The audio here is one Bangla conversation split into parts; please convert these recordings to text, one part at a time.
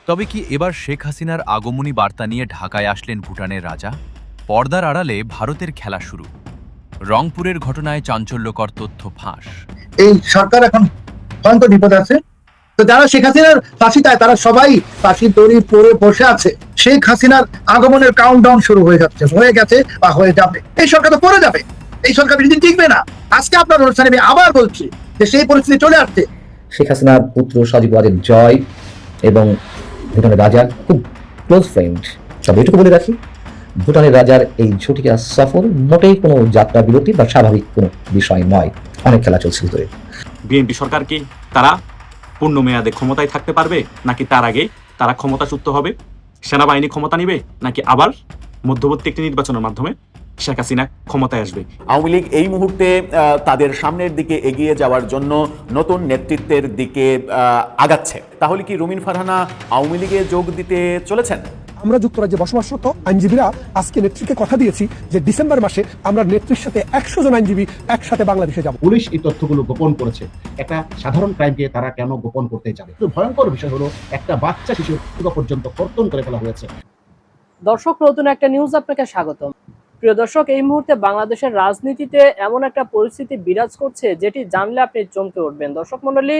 তবে কি এবার শেখ হাসিনার আগমনী বার্তা নিয়ে ঢাকায় আসলেন ভুটানের রাজা? পর্দার আড়ালে ভারতের খেলা শুরু। রংপুরের ঘটনায় চাঞ্চল্যকর তথ্য ফাঁস। এই সরকার এখন ভয়ঙ্কর বিপদ আছে। তো যারা শেখ হাসিনার ফাঁসি চায় তারা সবাই ফাঁসির দড়ি পরে বসে আছে। শেখ হাসিনার আগমনের কাউন্টডাউন শুরু হয়ে যাচ্ছে, হয়ে গেছে বা হয়ে যাবে। এই সরকার তো পড়ে যাবে, এই সরকার বেশিদিন টিকবে না। আজকে আপনার অনুষ্ঠানে আমি আবার বলছি যে সেই পরিস্থিতি চলে আসছে। শেখ হাসিনার পুত্র সজীব ওয়াজেদ জয় এবং ভুটানের রাজার খুব ক্লোজ ফ্রেন্ড। তবে এটুকু বলে রাখি, ভুটানের রাজার এই ঝটিকা সফর মোটেই কোনো যাত্রা বিরতি বা স্বাভাবিক কোনো বিষয় নয়। অনেক খেলা চলছে ভিতরে। বিএনপি সরকার কি তারা পূর্ণ মেয়াদে ক্ষমতায় থাকতে পারবে, নাকি তার আগে তারা ক্ষমতাচ্যুত হবে, সেনাবাহিনী ক্ষমতা নিবে, নাকি আবার মধ্যবর্তী একটি নির্বাচনের মাধ্যমে শেখ হাসিনা ক্ষমতায় আসবে? আওয়ামী লীগ এই মুহূর্তে তাদের সামনের দিকে এগিয়ে যাওয়ার জন্য নতুন নেতৃত্বের দিকে আগাচ্ছে। তাহলে কি রুমিন ফারহানা আওয়ামী লীগে যোগ দিতে চলেছেন? আমরা যুক্তরাজ্যে বসবাসরত আইনজীবীরা আজকে নেত্রীকে কথা দিয়েছি যে ডিসেম্বর মাসে আমরা নেত্রীর সাথে 100 জন আইনজীবী একসাথে বাংলাদেশে যাব। পুলিশ এই তথ্যগুলো গোপন করেছে। একটা সাধারণ ক্রাইমকে তারা কেন গোপন করতে যাবে? ভয়ঙ্কর বিষয় হলো একটা বাচ্চা শিশু পর্যন্ত কর্তন করে ফেলা হয়েছে। দর্শক, নতুন একটা নিউজ আপনাকে স্বাগতম। প্রিয় দর্শক, এই মুহূর্তে বাংলাদেশের রাজনীতিতে এমন একটা পরিস্থিতি বিরাজ করছে যেটি জানলে আপনি চমকে উঠবেন। দর্শক মণ্ডলী,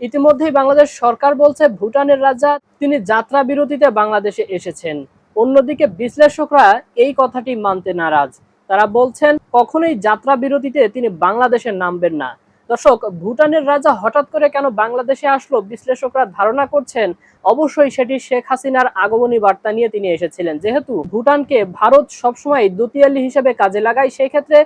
ইতিমধ্যেই বাংলাদেশ সরকার বলছে ভুটানের রাজা তিনি যাত্রা বিরতিতে বাংলাদেশে এসেছেন। অন্যদিকে বিশ্লেষকরা এই কথাটি মানতে নারাজ। তারা বলছেন কখনোই যাত্রা বিরতিতে তিনি বাংলাদেশে নামবেন না। দর্শক, ভুটানের রাজা হঠাৎ করে কেন বাংলাদেশে আসলো, বিশ্লেষকরা ধারণা করছেন অবশ্যই সেটি শেখ হাসিনার আগমনী বার্তা নিয়ে তিনি এসেছিলেন। যেহেতু ভুটানকে ভারত সবসময় দুতিয়ালি হিসেবে কাজে লাগায়, সেই ক্ষেত্রে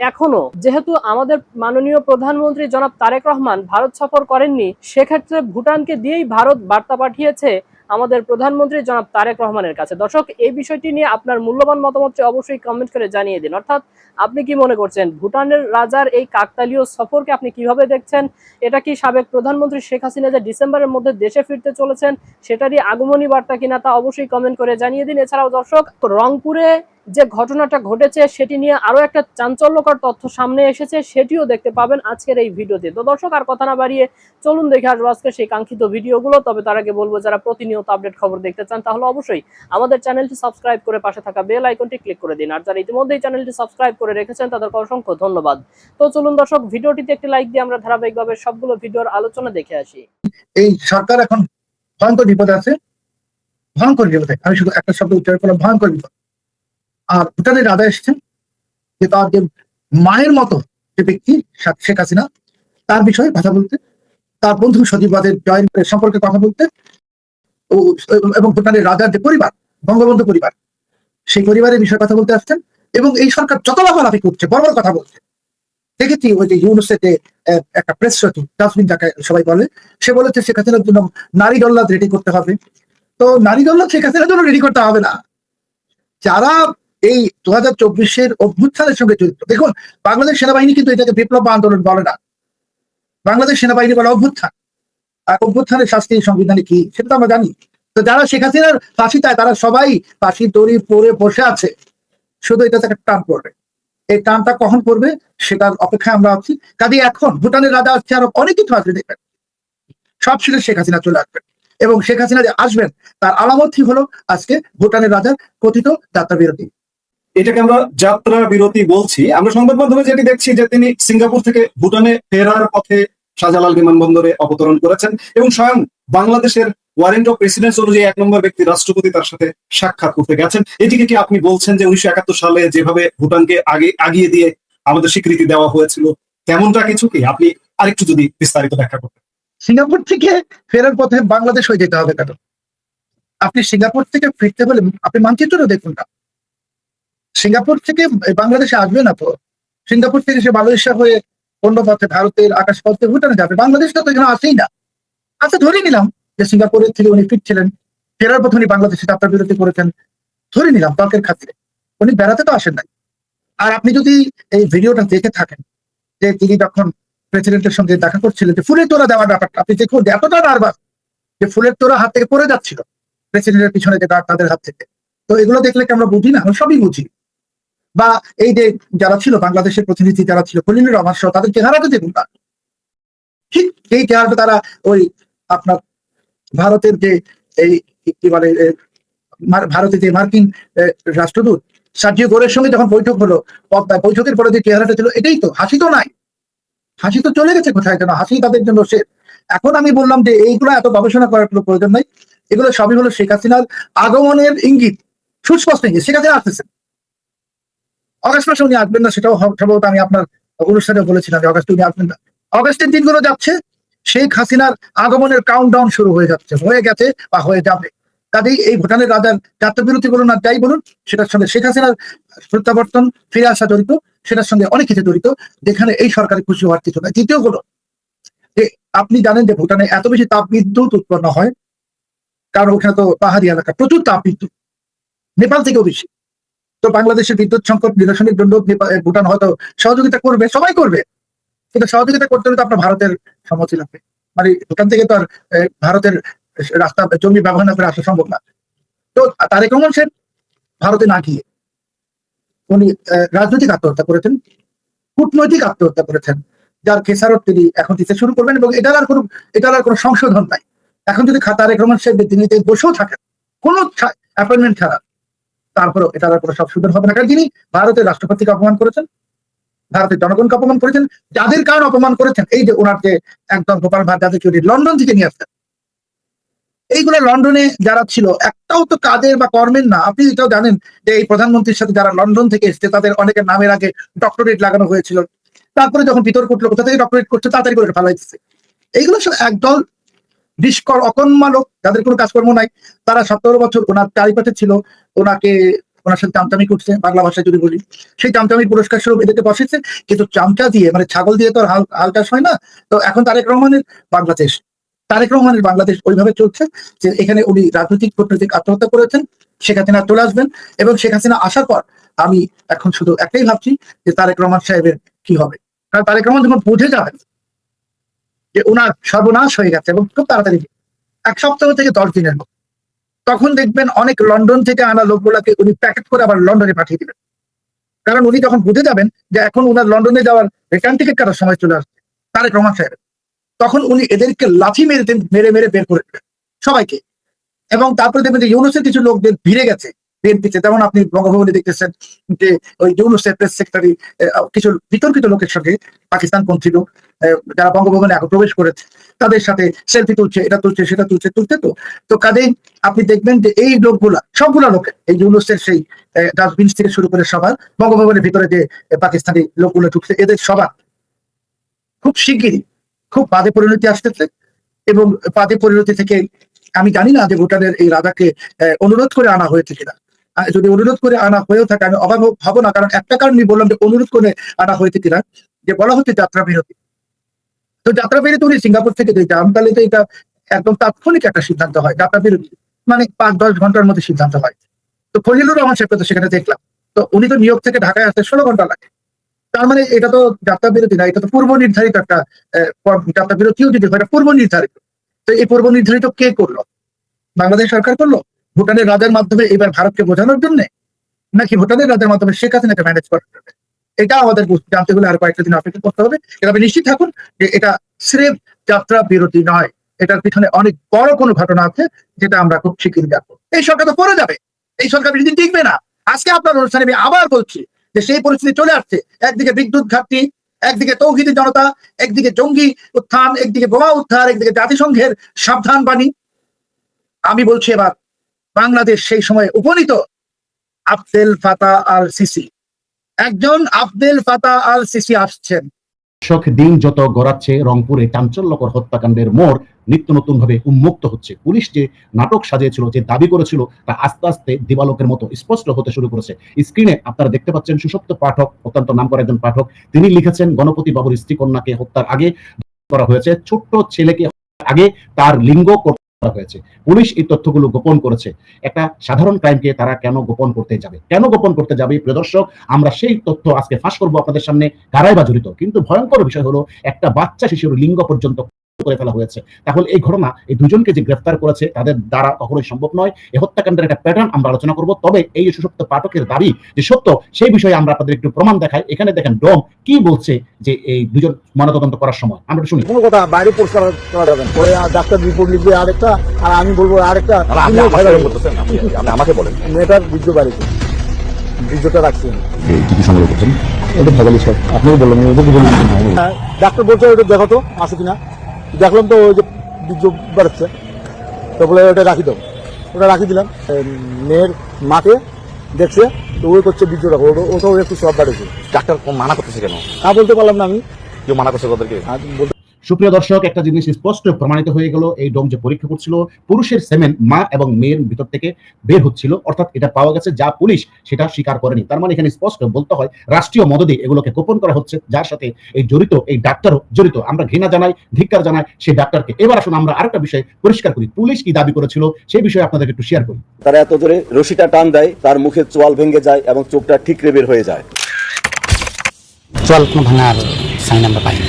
এখনো যেহেতু আমাদের মাননীয় প্রধানমন্ত্রী জনাব তারেক রহমান ভারত সফর করেননি, সেক্ষেত্রে ভুটানকে দিয়েই ভারত বার্তা পাঠিয়েছে আমাদের প্রধানমন্ত্রী জনাব তারেক রহমানের কাছে। দর্শক, এই বিষয়টি নিয়ে আপনার মূল্যবান মতামত অবশ্যই কমেন্ট করে জানিয়ে দিন। অর্থাৎ আপনি কি মনে করছেন, ভুটানের রাজার এই কাকতালীয় সফরকে আপনি কিভাবে দেখছেন? এটা কি সাবেক প্রধানমন্ত্রী শেখ হাসিনা যে ডিসেম্বরের মধ্যে দেশে ফিরতে চলেছেন সেটারই আগমনী বার্তা কিনা, তা অবশ্যই কমেন্ট করে জানিয়ে দিন। এছাড়াও দর্শক, রংপুরে যে ঘটনাটা ঘটেছে সেটি নিয়ে আরো একটা চাঞ্চল্যকর তথ্য সামনে এসেছে, সেটিও দেখতে পাবেন আজকের এই ভিডিওতে। তো দর্শক, আর কথা না বাড়িয়ে চলুন দেখে আসবো আজকে সেই কাঙ্ক্ষিত ভিডিওগুলো। তবে তার আগে বলবো, যারা প্রতিনিয়ত আপডেট খবর দেখতে চান তাহলে অবশ্যই আমাদের চ্যানেলটি সাবস্ক্রাইব করে পাশে থাকা বেল আইকনটি ক্লিক করে দিন। আর যারা ইতিমধ্যেই চ্যানেলটি সাবস্ক্রাইব করে রেখেছেন তাদেরকে অসংখ্য ধন্যবাদ। তো চলুন দর্শক, ভিডিওটিতে একটি লাইক দিয়ে আমরা ধারাবাহিকভাবে সবগুলো ভিডিওর আলোচনা দেখে আসি। এই সরকার এখন ভয়ঙ্কর বিপদ আছে, ভয়ঙ্কর বিপদে। আমি শুধু একটা শব্দ উচ্চারণ করলাম, ভয়ঙ্কর বিপদ। আর ভুটানের রাজা এসেছেন, যে তার যে মায়ের মতো যে ব্যক্তি শেখ হাসিনা, তার বিষয়ে কথা বলতে, তার বন্ধু সজীব ওয়াজেদ জয়ের সম্পর্কে কথা বলতে, এবং ভুটানের রাজার যে পরিবার, বঙ্গবন্ধু পরিবার, সেই পরিবারের বিষয়ে কথা বলতে আসছেন। এবং এই সরকার যত লাফালাফি করছে, বড় বড় কথা বলছে। দেখেছি ওই যে ইউনুসেতে একটা প্রেস সচিব ডাস্টবিন যাকে সবাই বলে, সে বলেছে শেখ হাসিনার জন্য নারী দল্লাদ রেডি করতে হবে। তো নারী দল্লাদ শেখ হাসিনার জন্য রেডি করতে হবে না। যারা এই 2024-এর অভ্যুত্থানের সঙ্গে জড়িত, দেখুন বাংলাদেশ সেনাবাহিনী কিন্তু এটাকে বিপ্লব বা আন্দোলন বলে না। বাংলাদেশ সেনাবাহিনী বলে অভ্যুত্থান। আর অভ্যুত্থানের শাস্তি সংবিধানে কি সেটা তো আমরা জানি। তো যারা শেখ হাসিনার ফাঁসি চায় তারা সবাই ফাঁসির দড়ি পরে বসে আছে, শুধু এটাতে একটা টান পড়বে। এই টানটা কখন পড়বে সেটার অপেক্ষায় আমরা আছি। কাজে এখন ভুটানের রাজা আসছে, আরো অনেক কিছু আসবে, দেখবেন সব শেষে শেখ হাসিনা চলে আসবেন। এবং শেখ হাসিনা যে আসবেন তার আলামতই হলো আজকে ভুটানের রাজার কথিত যাত্রা বিরতি। এটাকে আমরা যাত্রা বিরতি বলছি। আমরা সংবাদ মাধ্যমে যেটি দেখছি যে তিনি সিঙ্গাপুর থেকে ভুটানে ফেরার পথে শাহজালাল বিমানবন্দরে অবতরণ করেছেন এবং স্বয়ং বাংলাদেশের ওয়ারেন্ট অফ প্রেসিডেন্স অনুযায়ী 1 নম্বর ব্যক্তি রাষ্ট্রপতি তার সাথে সাক্ষাৎ করতে গেছেন। এটিকে কি আপনি বলছেন যে 1971 সালে যেভাবে ভুটানকে আগিয়ে দিয়ে আমাদের স্বীকৃতি দেওয়া হয়েছিল তেমনটা কিছু কি? আপনি আরেকটু যদি বিস্তারিত ব্যাখ্যা করতেন। সিঙ্গাপুর থেকে ফেরার পথে বাংলাদেশ হয়ে যেতে হবে কেন? আপনি সিঙ্গাপুর থেকে ফিরতে হলে আপনি মানচিত্র দেখুন না। সিঙ্গাপুর থেকে বাংলাদেশে আসবে না তো। সিঙ্গাপুর থেকে সে মালয়েশিয়া হয়ে অন্য পথে ভারতের আকাশ পথে ভুটানে যাবে। বাংলাদেশটা তো এখানে আসেই না। আচ্ছা, ধরে নিলাম যে সিঙ্গাপুরের থেকে উনি ফিরছিলেন, ফেরার পথে উনি বাংলাদেশে যাত্রা বিরতি করেছেন, ধরে নিলাম তর্কের খাতিরে। উনি বেড়াতে তো আসেন নাই। আর আপনি যদি এই ভিডিওটা দেখে থাকেন যে তিনি যখন প্রেসিডেন্টের সঙ্গে দেখা করছিলেন, যে ফুলের তোড়া দেওয়ার ব্যাপারটা আপনি দেখুন, এতটা নার্ভাস যে ফুলের তোড়া হাত থেকে পড়ে যাচ্ছিল প্রেসিডেন্টের পিছনে, যে তাদের হাত থেকে। তো এগুলো দেখলে কি আমরা বুঝি না? আমরা সবই বুঝি। বা এই যে যারা ছিল বাংলাদেশের প্রতিনিধি, যারা ছিল খলিলুর রহমান সহ, তাদের চেহারাটা দেখুন না, ঠিক এই চেহারাটা তারা ওই আপনার ভারতের যে এই কি বলে ভারতে যে মার্কিন রাষ্ট্রদূত সার্জিও গোরের সঙ্গে যখন বৈঠক হলো, বৈঠকের পরে যে চেহারাটা ছিল, এটাই তো, হাসি তো নাই, হাসি তো চলে গেছে কোথায়, যেন হাসি তাদের জন্য সে। এখন আমি বললাম যে এইগুলো এত গবেষণা করার কোনো প্রয়োজন নাই, এগুলো সবই হলো শেখ হাসিনার আগমনের ইঙ্গিত, সুস্পষ্ট ইঙ্গিত। শেখ হাসিনা আসতেছেন, অগাস্ট মাসে উনি আসবেন না, সেটাও সম্ভবত আমি আপনার অনুষ্ঠানে বলেছিলাম যে অগাস্টে উনি আসবেন না। অগাস্টের দিনগুলো যাচ্ছে, শেখ হাসিনার আগমনের কাউন্টডাউন শুরু হয়ে যাচ্ছে, হয়ে গেছে বা হয়ে যাবে। কাজেই এই ভুটানের রাজার জাতীয়বিরোধী বলুন আর যাই বলুন, সেটার সঙ্গে শেখ হাসিনার প্রত্যাবর্তন, ফিরে আসা জড়িত, সেটার সঙ্গে অনেক কিছু জড়িত, যেখানে এই সরকারের খুশি হওয়ার কিছু নয়। দ্বিতীয় হলো যে আপনি জানেন যে ভুটানে এত বেশি তাপ বিদ্যুৎ উৎপন্ন হয়, কারণ ওখানে তো পাহাড়ি এলাকা, প্রচুর তাপ বিদ্যুৎ, নেপাল থেকেও বেশি। তো বাংলাদেশের বিদ্যুৎ সংকট নিরসনের জন্য ভুটান হয়তো সহযোগিতা করবে, সবাই করবে, কিন্তু সহযোগিতা করতে হলে তো আপনার ভারতের সম্মতি লাগবে। মানে ভুটান থেকে তো আর ভারতের রাস্তা জমি ব্যবহার না করে আসা সম্ভব না। তো তারেক রহমান সাহেব ভারতে না গিয়ে উনি রাজনৈতিক আত্মহত্যা করেছেন, কূটনৈতিক আত্মহত্যা করেছেন, যার খেসারত তিনি এখন দিতে শুরু করবেন, এবং এটার আর কোনো সংশোধন নাই। এখন যদি তারেক রহমান সাহেব দিল্লিতে বসেও থাকেন কোনো অ্যাপয়েন্টমেন্ট ছাড়া, তারপরেও এটার আর কোনো সংশোধন হবে না, কারণ তিনি ভারতের রাষ্ট্রপতিকে অপমান করেছেন, ভারতের জনগণকে অপমান করেছেন। যাদের কারণে অপমান করেছেন, এই যে ওনার যে একদম গোপাল ভাট, যাদেরকে উনি লন্ডন থেকে নিয়ে আসতেন, এইগুলো লন্ডনে যারা ছিল একটাও তো কাজের বা কর্মের না। আপনি এটাও জানেন যে এই প্রধানমন্ত্রীর সাথে যারা লন্ডন থেকে এসছে, তাদের অনেকের নামের আগে ডক্টরেট লাগানো হয়েছিল, তারপরে যখন বিতর্ক উঠলো কোথা থেকে ডক্টরেট করছে, তাড়াতাড়ি করে ফেলাই দিচ্ছে। এইগুলো সব একদল নিষ্কর অকন্মা লোক, যাদের কোনো কাজকর্ম নাই। তারা 17 বছর ওনার চারিপাশে ছিল, ওনার সাথে চামচামি করছে, বাংলা ভাষায় যদি বলি, সেই চামচামির পুরস্কার স্বরূপ এদেরকে বসেছে। কিন্তু চামচা দিয়ে, মানে ছাগল দিয়ে তো আর হাল চাষ হয় না। তো এখন তারেক রহমানের বাংলাদেশ ওইভাবে চলছে যে এখানে উনি কূটনৈতিক আত্মহত্যা করেছেন, শেখ হাসিনা চলে আসবেন, এবং শেখ হাসিনা আসার পর আমি এখন শুধু একটাই ভাবছি যে তারেক রহমান সাহেবের কি হবে। কারণ তারেক রহমান যখন বুঝে যাবেন যে ওনার সর্বনাশ হয়ে গেছে, এবং খুব তাড়াতাড়ি 1 সপ্তাহ থেকে 10 দিনের মধ্যে, তখন দেখবেন অনেক লন্ডন থেকে আনা লোকগুলাকে উনি প্যাকেট করে আবার লন্ডনে পাঠিয়ে দিবেন। কারণ উনি যখন বুঝে যাবেন যে এখন ওনার লন্ডনে যাওয়ার রিটার্ন টিকিট কাটার সময় চলে আসছে তারেক রহমান সাহেবের, তখন উনি এদেরকে লাথি মেরে বের করে দেবেন সবাইকে। এবং তারপরে দেখবেন যে ইউনুসের কিছু লোকদের ভিড়ে গেছে বিএনপিতে, যেমন আপনি বঙ্গভবনে দেখতেছেন যে ওই ইউনুসের প্রেস সেক্রেটারি কিছু বিতর্কিত লোকের সঙ্গে, পাকিস্তানপন্থী লোক যারা বঙ্গভবনে এখন প্রবেশ করেছে, তাদের সাথে সেলফি তুলছে, এটা তুলছে, সেটা তুলছে। তো কাজেই আপনি দেখবেন যে এই লোকগুলা, সবগুলা লোক, এই ইউনুসের সেই ডাস্টবিন থেকে শুরু করে সবার, বঙ্গভবনের ভিতরে যে পাকিস্তানি লোকগুলো ঢুকছে, এদের সবার খুব শিগগিরই খুব বাজে পরিণতি আসতেছে। এবং বাজে পরিণতি থেকে আমি জানি না যে ভুটানের এই রাজাকে অনুরোধ করে আনা হয়েছে কিনা। যদি অনুরোধ করে আনা হয়েও থাকে আমি অবাক হব না, কারণ একটা কারণই বললাম যে অনুরোধ করে আনা হয়েছে কিনা, যে বলা হচ্ছে যাত্রা বিরতি। তো যাত্রা বিরতি উনি সিঙ্গাপুর থেকে যেটা, আমি তাহলে তো এটা একদম তাৎক্ষণিক একটা সিদ্ধান্ত হয়, যাত্রা বিরতি মানে 5-10 ঘন্টার মধ্যে সিদ্ধান্ত হয়। তো ফজলুর রহমান সাহেবকে তো সেখানে দেখলাম, তো উনি তো নিয়োগ থেকে ঢাকায় আসতে 16 ঘন্টা লাগে। তার মানে এটা তো যাত্রা বিরতি না, এটা তো পূর্ব নির্ধারিত একটা যাত্রা বিরতিও যদি হয়, পূর্ব নির্ধারিত। তো এই পূর্ব নির্ধারিত কে করলো? বাংলাদেশ সরকার করলো ভুটানের রাজার মাধ্যমে এবার ভারতকে বোঝানোর জন্য, নাকি ভুটানের রাজার মাধ্যমে শেখ হাসিনাকে ম্যানেজ করার জন্য? এটা আমাদের জানতে হলে আর কয়েকটা দিন অপেক্ষা করতে হবে। এটা আপনি নিশ্চিত থাকুন যে এটা স্রেফ যাত্রা বিরতি নয়, এটার পিছনে অনেক বড় কোনো ঘটনা আছে, যেটা আমরা খুব শিগগিরই জানবো। এই সরকার তো পড়ে যাবে, এই সরকার বেশিদিন টিকবে না। আজকে আপনার অনুষ্ঠানে আমি আবার বলছি যে সেই পরিস্থিতি চলে আসছে। একদিকে বিদ্যুৎ ঘাটতি, একদিকে তৌহিদি জনতা, একদিকে জঙ্গি উত্থান, একদিকে বোমা উদ্ধার, একদিকে জাতিসংঘের সাবধান বাণী। আমি বলছি এবার বাংলাদেশ সেই সময় উপনীত আবদেল ফাতাহ আল সিসি, একজন আবদেল ফাতাহ আল সিসি আসছেন। দিন যত গড়াচ্ছে, রংপুরে চাঞ্চল্যকর হত্যাকাণ্ডের মোড় নিত্য নতুন ভাবে উন্মুক্ত হচ্ছে। পুলিশ যে নাটক সাজিয়েছিল, যে দাবি করেছিল, তা আস্তে আস্তে দিবালোকের মতো স্পষ্ট হতে শুরু করেছে। স্ক্রিনে আপনারা দেখতে পাচ্ছেন সুষুপ্ত পাঠক, অত্যন্ত নামকরা একজন পাঠক, তিনি লিখেছেন গণপতি বাবুর স্ত্রী কন্যাকে হত্যার আগে করা হয়েছে, ছোট্ট ছেলেকে আগে তার লিঙ্গ করা হয়েছে। পুলিশ এই তথ্যগুলো গোপন করেছে। একটা সাধারণ ক্রাইমকে তারা কেন গোপন করতে যাবে? প্রিয় দর্শক, আমরা সেই তথ্য আজকে ফাঁস করবো আপনাদের সামনে, কারাই বা জড়িত। কিন্তু ভয়ঙ্কর বিষয় হলো, একটা বাচ্চা শিশুর লিঙ্গ পর্যন্ত করে ফেলা হয়েছে। তাহলে এই ঘটনা এই দুজনকে যে গ্রেফতার করেছে তাদের দ্বারা কখনোই সম্ভব নয়। এই হত্যাকাণ্ডের একটা প্যাটার্ন আমরা আলোচনা করব। তবে এই সুষুপ্ত পাঠকের দাবি যে সত্য, সেই বিষয়ে আমরা আপনাদের একটু প্রমাণ দেখাই। এখানে দেখেন ডোম কি বলছে যে এই দুজন ময়নাতদন্ত করার সময়, আমরা শুনি। কোনো কথা বাইরে পরিষ্কার করা যাবে না। পরে ডাক্তার রিপোর্ট লিখবে আরেকটা, আর আমি বলবো আরেকটা। আমাকে বলেন মেয়েটার বীর্য বাড়িতে, বীর্যটা রাখছি কি সংগ্রহ করছেন? এটা ভাগালি স্যার, আপনিও বললেন, ডাক্তার বলছে ওটা দেখো তো আসো কিনা। দেখলাম তো ওই যে বীর্য বাড়ছে, তো বলে ওটা রাখি দাও। ওটা রাখি দিলাম। মেয়ের মাকে দেখছে, তো ওই করছে বীর্য রাখো, ওটাও একটু সব বাড়েছে। ডাক্তার মানা করতেছে কেন? বলতে পারলাম না আমি, কেউ মানা করছে তাদেরকে? সুপ্রিয় দর্শক, একটা জিনিস স্পষ্ট প্রমাণিত হয়ে গেল, এই ডোম যে পরীক্ষা করছিল পুরুষের সেমেন মা এবং মেয়ের ভিতর থেকে বের হচ্ছিল, অর্থাৎ এটা পাওয়া গেছে, যা পুলিশ সেটা স্বীকার করেনি। তার মানে এখানে স্পষ্ট বলতে হয় রাষ্ট্রীয় মদদে এগুলোকে গোপন করা হচ্ছে, যার সাথে এই জড়িত এই ডাক্তারও জড়িত। আমরা ঘৃণা জানাই, ধিক্কার জানাই সেই ডাক্তারকে। এবার আসুন আমরা আরেকটা বিষয় পরিষ্কার করি, পুলিশ কি দাবি করেছিল সেই বিষয়ে আপনাদেরকে একটু শেয়ার করি। তারা এত জোরে রশিটা টান দেয়, তার মুখের চোয়াল ভেঙে যায় এবং চোখটা ঠিকরে বের হয়ে যায়। চল কোনো ভাঙার সাইন আমরা পাইনি।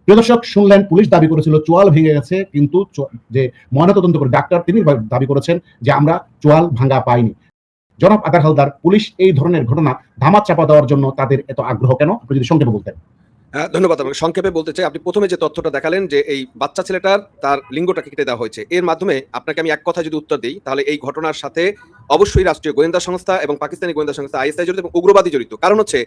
প্রিয় দর্শক, শুনলেন পুলিশ দাবি করেছিল চোয়াল ভেঙে গেছে, কিন্তু যে ময়নাতদন্ত করে ডাক্তার তিনি দাবি করেছেন যে আমরা চোয়াল ভাঙা পাইনি। জনাব আদার হালদার, পুলিশ এই ধরনের ঘটনা ধামা চাপা দেওয়ার জন্য তাদের এত আগ্রহ কেন, আপনি যদি সংক্ষেপে বলতেন। ধন্যবাদ। আমাকে সংক্ষেপে বলতে চাই, আপনি প্রথমে যে তথ্যটা দেখালেন যে এই বাচ্চা ছেলেটার তার লিঙ্গটাকে কেটে দেওয়া হয়েছে, এর মাধ্যমে আপনাকে আমি এক কথা যদি উত্তর দিই, তাহলে এই ঘটনার সাথে অবশ্যই রাষ্ট্রীয় গোয়েন্দা সংস্থা এবং পাকিস্তানি গোয়েন্দা সংস্থা আইএসআই জড়িত এবং উগ্রবাদী জড়িত। কারণ হচ্ছে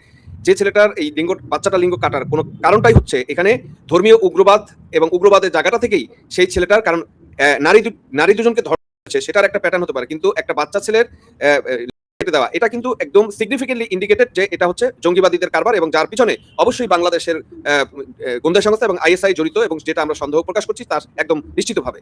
যে ছেলেটার এই বাচ্চাটা লিঙ্গ কাটার কোনো কারণটাই হচ্ছে এখানে ধর্মীয় উগ্রবাদ, এবং উগ্রবাদের জায়গাটা থেকেই সেই ছেলেটার, কারণ নারী দুজনকে ধরা হচ্ছে, সেটার একটা প্যাটার্ন হতে পারে, কিন্তু একটা বাচ্চা ছেলের কেটে দেওয়া এটা কিন্তু একদম সিগনিফিকেন্টলি ইন্ডিকেটেড যে এটা হচ্ছে জঙ্গিবাদীদের কারবার, এবং যার পিছনে অবশ্যই বাংলাদেশের গোয়েন্দা সংস্থা এবং আইএসআই জড়িত, এবং যেটা আমরা সন্দেহ প্রকাশ করছি তার একদম নিশ্চিতভাবে।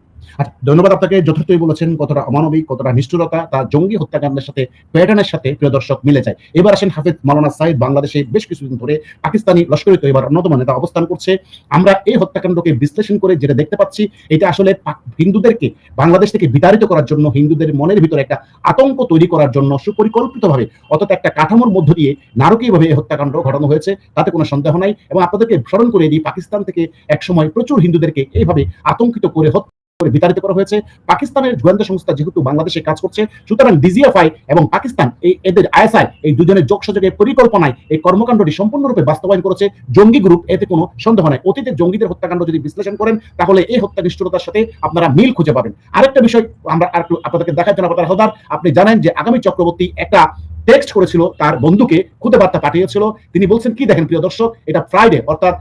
ধন্যবাদ আপনাকে, যথার্থই বলেছেন। কতটা অমানবিক, কতটা নিষ্ঠুরতা তার জঙ্গি হত্যাকাণ্ডের সাথে প্যাটার্নের সাথে প্রিয় দর্শক মিলে যায়। এবার আসেন হাফেজ মাওলানা সাইদ, বাংলাদেশে বেশ কিছুদিন ধরে পাকিস্তানি লস্করে তৈবার অন্যতম নেতা অবস্থান করছে। আমরা এই হত্যাকাণ্ডকে বিশ্লেষণ করে যেটা দেখতে পাচ্ছি, এটা আসলে হিন্দুদেরকে বাংলাদেশ থেকে বিতাড়িত করার জন্য, হিন্দুদের মনের ভিতরে একটা আতঙ্ক তৈরি করার জন্য সুপরিকল্পিতভাবে, অর্থাৎ একটা কাঠামোর মধ্য দিয়ে নারকীয়ভাবে এই হত্যাকাণ্ড ঘটানো হয়েছে, তাতে কোনো সন্দেহ নাই। এবং আপনাদেরকে স্মরণ করে দিই, পাকিস্তান থেকে একসময় প্রচুর হিন্দুদেরকে এইভাবে আতঙ্কিত করে বিতাড়িত করা হয়েছে। পাকিস্তানের গোয়েন্দা সংস্থা যেহেতু বাংলাদেশে কাজ করছে, সুতরাং ডিজিএফআই এবং পাকিস্তান এদের আইএসআই এই দুজনের যোগসাযোগের পরিকল্পনায় এই কর্মকাণ্ডটি সম্পূর্ণরূপে বাস্তবায়ন করেছে জঙ্গি গ্রুপ, এতে কোনো সন্দেহ নাই। অতীতের জঙ্গিদের হত্যাকাণ্ড যদি বিশ্লেষণ করেন, তাহলে এই হত্যা নিষ্ঠুরতার সাথে আপনারা মিল খুঁজে পাবেন। আরেকটা বিষয় আমরা আপনাদেরকে দেখার জন্য হালদার, আপনি জানেন যে আগামী চক্রবর্তী একটা টেক্সট করেছিল, তার বন্ধুকে খুদে বার্তা পাঠিয়েছিল। তিনি বলছেন কি দেখেন প্রিয় দর্শক, এটা ফ্রাইডে অর্থাৎ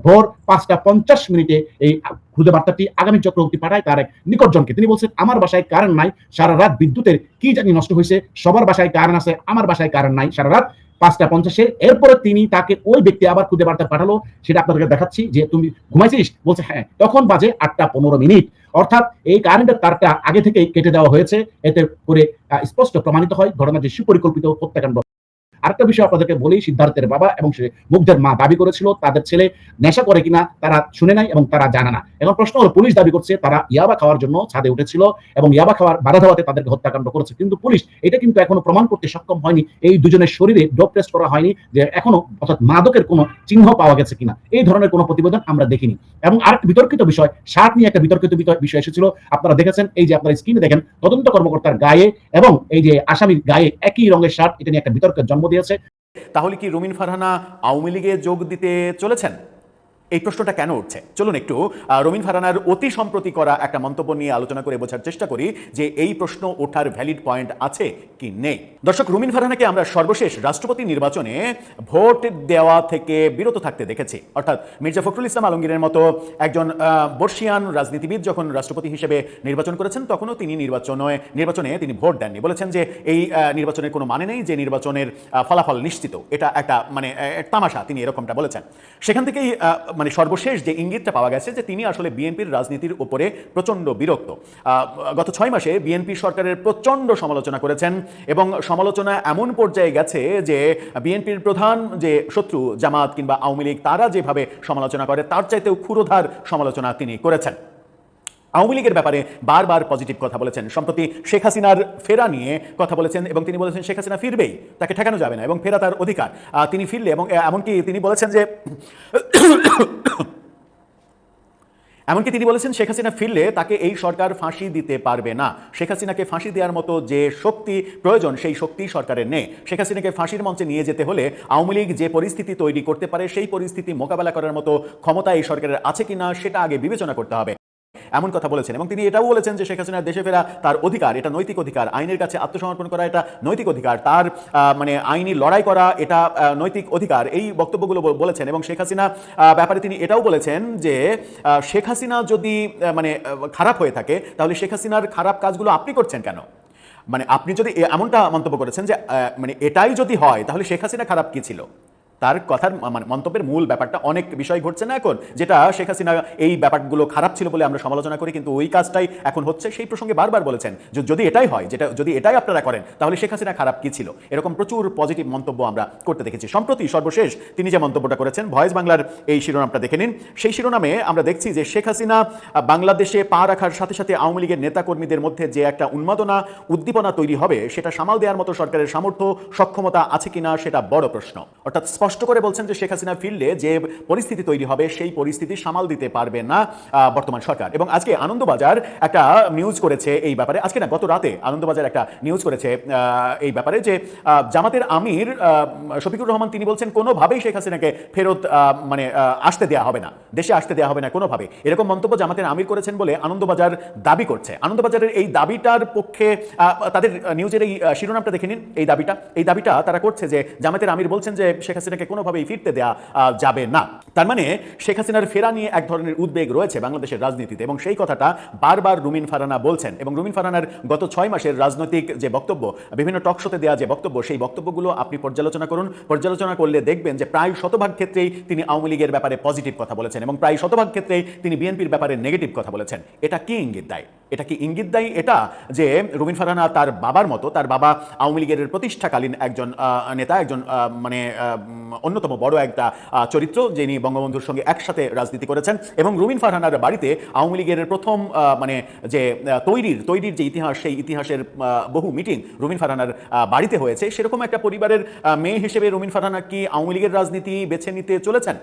ভোর 5:50 এই খুদে বার্তাটি আগামী চক্রবর্তী পাঠায় তার এক নিকটজনকে। তিনি বলছেন, আমার বাসায় কারেন্ট নাই, সারা রাত বিদ্যুতের কি জানি নষ্ট হয়েছে, সবার বাসায় কারেন্ট আছে, আমার বাসায় কারেন্ট নাই, সারা রাত 5:50। এরপরে তিনি তাকে ওই ব্যক্তি আবার খুদে বার্তা পাঠালো, সেটা আপনাদেরকে দেখাচ্ছি, যে তুমি ঘুমাইছিস, বলছে হ্যাঁ, তখন বাজে 8:15। অর্থাৎ এই কারেন্টের তারটা আগে থেকেই কেটে দেওয়া হয়েছে। এতে করে স্পষ্ট প্রমাণিত হয় ঘটনাটি সুপরিকল্পিত হত্যাকাণ্ড। আরেকটা বিষয় আপনাদেরকে বলি, সিদ্ধার্থের বাবা এবং সে মুগ্ধের মা দাবি করেছিল তাদের ছেলে নেশা করে কিনা তারা শুনে নাই এবং তারা জানে না। এখন প্রশ্ন হলো, পুলিশ দাবি করছে তারা ইয়াবা খাওয়ার জন্য ছাদে উঠেছিল এবং ইয়াবা খাওয়ার বাধা দেওয়াতে তাদেরকে হত্যাকাণ্ড করেছে, কিন্তু পুলিশ এটা কিন্তু এখনো প্রমাণ করতে সক্ষম হয়নি। এই দুজনের শরীরে ডোপ টেস্ট করা হয়নি যে এখনো, অর্থাৎ মাদকের কোনো চিহ্ন পাওয়া গেছে কিনা, এই ধরনের কোনো প্রতিবেদন আমরা দেখিনি। এবং আরেকটা বিতর্কিত বিষয়, শার্ট নিয়ে একটা বিতর্কিত বিষয় এসেছিল, আপনারা দেখেছেন, এই যে আপনারা স্ক্রিনে দেখেন, তদন্ত কর্মকর্তার গায়ে এবং এই যে আসামির গায়ে একই রঙের শার্ট, এটা নিয়ে একটা বিতর্কের জন্ম দিয়েছে। তাহলে কি রুমিন ফারহানা আওয়ামী লীগে যোগ দিতে চলেছেন? এই প্রশ্নটা কেন উঠছে, চলুন একটু রুমিন ফারহানার অতি সম্প্রতি করা একটা মন্তব্য নিয়ে আলোচনা করে বোঝার চেষ্টা করি যে এই প্রশ্ন ওঠার ভ্যালিড পয়েন্ট আছে কি নেই। দর্শক, রুমিন ফারহানাকে আমরা সর্বশেষ রাষ্ট্রপতি নির্বাচনে ভোট দেওয়া থেকে বিরত থাকতে দেখেছি। অর্থাৎ মির্জা ফখরুল ইসলাম আলমগীরের মতো একজন বর্ষিয়ান রাজনীতিবিদ যখন রাষ্ট্রপতি হিসেবে নির্বাচন করেছেন, তখনও তিনি নির্বাচনে তিনি ভোট দেননি। বলেছেন যে এই নির্বাচনের কোনো মানে নেই, যে নির্বাচনের ফলাফল নিশ্চিত, এটা একটা মানে তামাশা, তিনি এরকমটা বলেছেন। সেখান থেকেই মানে সর্বশেষ যে ইঙ্গিতটা পাওয়া গেছে যে তিনি আসলে বিএনপির রাজনীতির উপরে প্রচণ্ড বিরক্ত। গত 6 মাসে বিএনপি সরকারের প্রচণ্ড সমালোচনা করেছেন, এবং সমালোচনা এমন পর্যায়ে গেছে যে বিএনপির প্রধান যে শত্রু জামাত কিংবা আওয়ামী লীগ, তারা যেভাবে সমালোচনা করে তার চাইতেও ক্ষুরোধার সমালোচনা তিনি করেছেন। আওয়ামী লীগের ব্যাপারে বারবার পজিটিভ কথা বলেছেন। সম্প্রতি শেখ হাসিনার ফেরা নিয়ে কথা বলেছেন, এবং তিনি বলেছেন শেখ হাসিনা ফিরবেই, তাকে ঠেকানো যাবে না এবং ফেরা তার অধিকার, তিনি ফিরলে, এবং এমনকি তিনি বলেছেন যে এমনকি তিনি বলেছেন শেখ হাসিনা ফিরলে তাকে এই সরকার ফাঁসি দিতে পারবে না। শেখ হাসিনাকে ফাঁসি দেওয়ার মতো যে শক্তি প্রয়োজন সেই শক্তি সরকারের নেই। শেখ হাসিনাকে ফাঁসির মঞ্চে নিয়ে যেতে হলে আওয়ামী লীগ যে পরিস্থিতি তৈরি করতে পারে সেই পরিস্থিতি মোকাবেলা করার মতো ক্ষমতা এই সরকারের আছে কিনা সেটা আগে বিবেচনা করতে হবে, এমন কথা বলেছেন। এবং তিনি এটাও বলেছেন যে শেখ হাসিনার দেশে ফেরা তার অধিকার, এটা নৈতিক অধিকার, আইনের কাছে আত্মসমর্পণ করা এটা নৈতিক অধিকার, তার মানে আইনি লড়াই করা এটা নৈতিক অধিকার, এই বক্তব্যগুলো বলেছেন। এবং শেখ হাসিনা ব্যাপারে তিনি এটাও বলেছেন যে শেখ হাসিনা যদি মানে খারাপ হয়ে থাকে তাহলে শেখ হাসিনার খারাপ কাজগুলো আপনি করছেন কেন? মানে আপনি যদি এমনটা মন্তব্য করেছেন যে মানে এটাই যদি হয় তাহলে শেখ হাসিনা খারাপ কি ছিল। তার কথার মানে মন্তব্যের মূল ব্যাপারটা অনেক বিষয় ঘটছে না এখন, যেটা শেখ হাসিনা এই ব্যাপারগুলো খারাপ ছিল বলে আমরা সমালোচনা করি, কিন্তু ওই কাজটাই এখন হচ্ছে। সেই প্রসঙ্গে বারবার বলেছেন যদি এটাই হয়, যেটা যদি এটাই আপনারা করেন তাহলে শেখ হাসিনা খারাপ কি ছিল। এরকম প্রচুর পজিটিভ মন্তব্য আমরা করতে দেখেছি। সম্প্রতি সর্বশেষ তিনি যে মন্তব্যটা করেছেন, ভয়েস বাংলার এই শিরোনামটা দেখে নিন। সেই শিরোনামে আমরা দেখছি যে শেখ হাসিনা বাংলাদেশে পা রাখার সাথে সাথে আওয়ামী লীগের নেতাকর্মীদের মধ্যে যে একটা উন্মাদনা উদ্দীপনা তৈরি হবে সেটা সামাল দেওয়ার মতো সরকারের সামর্থ্য সক্ষমতা আছে কিনা সেটা বড় প্রশ্ন। অর্থাৎ স্পষ্ট করে বলছেন যে শেখ হাসিনা ফিরলে যে পরিস্থিতি তৈরি হবে সেই পরিস্থিতি সামাল দিতে পারবে না বর্তমান সরকার। এবং আজকে আনন্দবাজার একটা নিউজ করেছে এই ব্যাপারে, আজকে না গত রাতে আনন্দবাজার একটা নিউজ করেছে এই ব্যাপারে যে জামাতের আমির শফিকুর রহমান তিনি বলছেন কোনোভাবেই শেখ হাসিনাকে ফেরত মানে আসতে দেওয়া হবে না, দেশে আসতে দেওয়া হবে না কোনোভাবে। এরকম মন্তব্য জামাতের আমির করেছেন বলে আনন্দবাজার দাবি করছে। আনন্দবাজারের এই দাবিটার পক্ষে তাদের নিউজের এই শিরোনামটা দেখে নিন। এই দাবিটা তারা করছে যে জামাতের আমির বলছেন যে শেখ হাসিনাকে কোনোভাবেই ফিরতে দেওয়া যাবে না। তার মানে শেখ হাসিনার ফেরা নিয়ে এক ধরনের উদ্বেগ রয়েছে বাংলাদেশের রাজনীতিতে, এবং সেই কথাটা বারবার রুমিন ফারহানা বলছেন। এবং রুমিন ফারহানার গত 6 মাসের রাজনৈতিক যে বক্তব্য, বিভিন্ন টক শোতে দেওয়া যে বক্তব্য, সেই বক্তব্যগুলো আপনি পর্যালোচনা করুন। পর্যালোচনা করলে দেখবেন যে প্রায় শতভাগ ক্ষেত্রেই তিনি আওয়ামী লীগের ব্যাপারে পজিটিভ কথা বলেছেন এবং প্রায় শতভাগ ক্ষেত্রেই তিনি বিএনপির ব্যাপারে নেগেটিভ কথা বলেছেন। এটা কি ইঙ্গিত দেয়? এটা কি ইঙ্গিত দেয় এটা যে রুমিন ফারহানা তার বাবার মতো, তার বাবা আওয়ামী লীগের প্রতিষ্ঠাকালীন একজন নেতা, একজন মানে অন্যতম বড় একটা চরিত্র যিনি বঙ্গবন্ধুর সঙ্গে একসাথে রাজনীতি করেছেন, এবং রুমিন ফারহানার বাড়িতে আওয়ামী লীগের প্রথম মানে যে তৈরির যে ইতিহাস, সেই ইতিহাসের বহু মিটিং রুমিন ফারহানার বাড়িতে হয়েছে। সেরকম একটা পরিবারের মেয়ে হিসেবে রুমিন ফারহানা কি আওয়ামী লীগের রাজনীতি বেছে নিতে চলেছেন?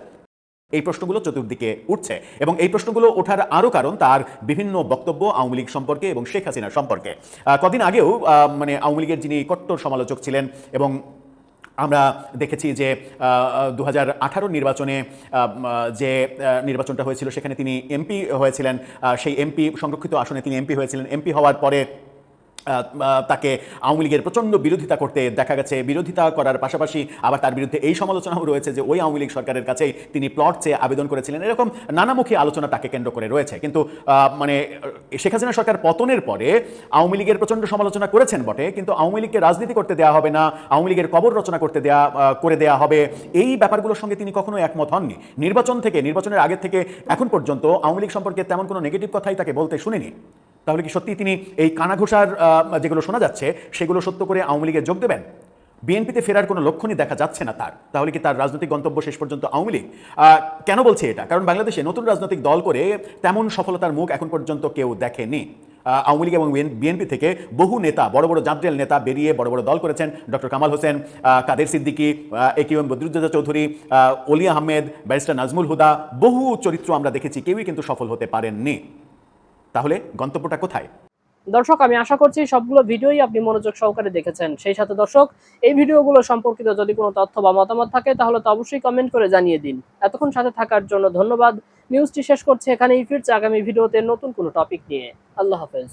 এই প্রশ্নগুলো চতুর্দিকে উঠছে, এবং এই প্রশ্নগুলো ওঠার আরও কারণ তার বিভিন্ন বক্তব্য আওয়ামী লীগ সম্পর্কে এবং শেখ হাসিনার সম্পর্কে। কদিন আগেও মানে আওয়ামী লীগের যিনি কট্টর সমালোচক ছিলেন, এবং আমরা দেখেছি যে 2018 নির্বাচনে যে নির্বাচনটা হয়েছিল সেখানে তিনি এমপি হয়েছিলেন, সেই এমপি সংরক্ষিত আসনে তিনি এমপি হয়েছিলেন। এমপি হওয়ার পরে তাকে আওয়ামী লীগের প্রচণ্ড বিরোধিতা করতে দেখা গেছে। বিরোধিতা করার পাশাপাশি আবার তার বিরুদ্ধে এই সমালোচনাও রয়েছে যে ওই আওয়ামী লীগ সরকারের কাছেই তিনি প্লট চেয়ে আবেদন করেছিলেন। এরকম নানামুখী আলোচনা তাকে কেন্দ্র করে রয়েছে। কিন্তু মানে শেখ হাসিনা সরকার পতনের পরে আওয়ামী লীগের প্রচণ্ড সমালোচনা করেছেন বটে, কিন্তু আওয়ামী লীগকে রাজনীতি করতে দেওয়া হবে না, আওয়ামী লীগের কবর রচনা করে দেওয়া হবে, এই ব্যাপারগুলোর সঙ্গে তিনি কখনো একমত হননি। নির্বাচনের আগে থেকে এখন পর্যন্ত আওয়ামী লীগ সম্পর্কে তেমন কোনো নেগেটিভ কথাই তাকে বলতে শুনিনি। তাহলে কি সত্যি তিনি এই কানাঘোষার যেগুলো শোনা যাচ্ছে সেগুলো সত্য করে আওয়ামী লীগে যোগ দেবেন? বিএনপিতে ফেরার কোনো লক্ষণই দেখা যাচ্ছে না তার। তাহলে কি তার রাজনৈতিক গন্তব্য শেষ পর্যন্ত আওয়ামী লীগ? কেন বলছে এটা? কারণ বাংলাদেশে নতুন রাজনৈতিক দল করে তেমন সফলতার মুখ এখন পর্যন্ত কেউ দেখেনি। আওয়ামী লীগ এবং বিএনপি থেকে বহু নেতা, বড় বড় জাদ্রেল নেতা বেরিয়ে বড় বড় দল করেছেন। ডক্টর কামাল হোসেন, কাদের সিদ্দিকী, AQM বদরুদ্দোজা চৌধুরী, অলি আহমেদ, ব্যারিস্টার নাজমুল হুদা, বহু চরিত্র আমরা দেখেছি, কেউই কিন্তু সফল হতে পারেননি। তাহলে গন্তব্যটা কোথায়? দর্শক, আমি আশা করছি সবগুলো ভিডিওই আপনি মনোযোগ সহকারে দেখেছেন। সেই সাথে দর্শক, এই ভিডিওগুলো সম্পর্কিত যদি কোনো তথ্য বা মতামত থাকে তাহলে তো অবশ্যই কমেন্ট করে জানিয়ে দিন। এতক্ষণ সাথে থাকার জন্য ধন্যবাদ। নিউজটি শেষ করছে এখানেই, ফিরছে আগামী ভিডিওতে নতুন কোনো টপিক নিয়ে। আল্লাহ হাফেজ।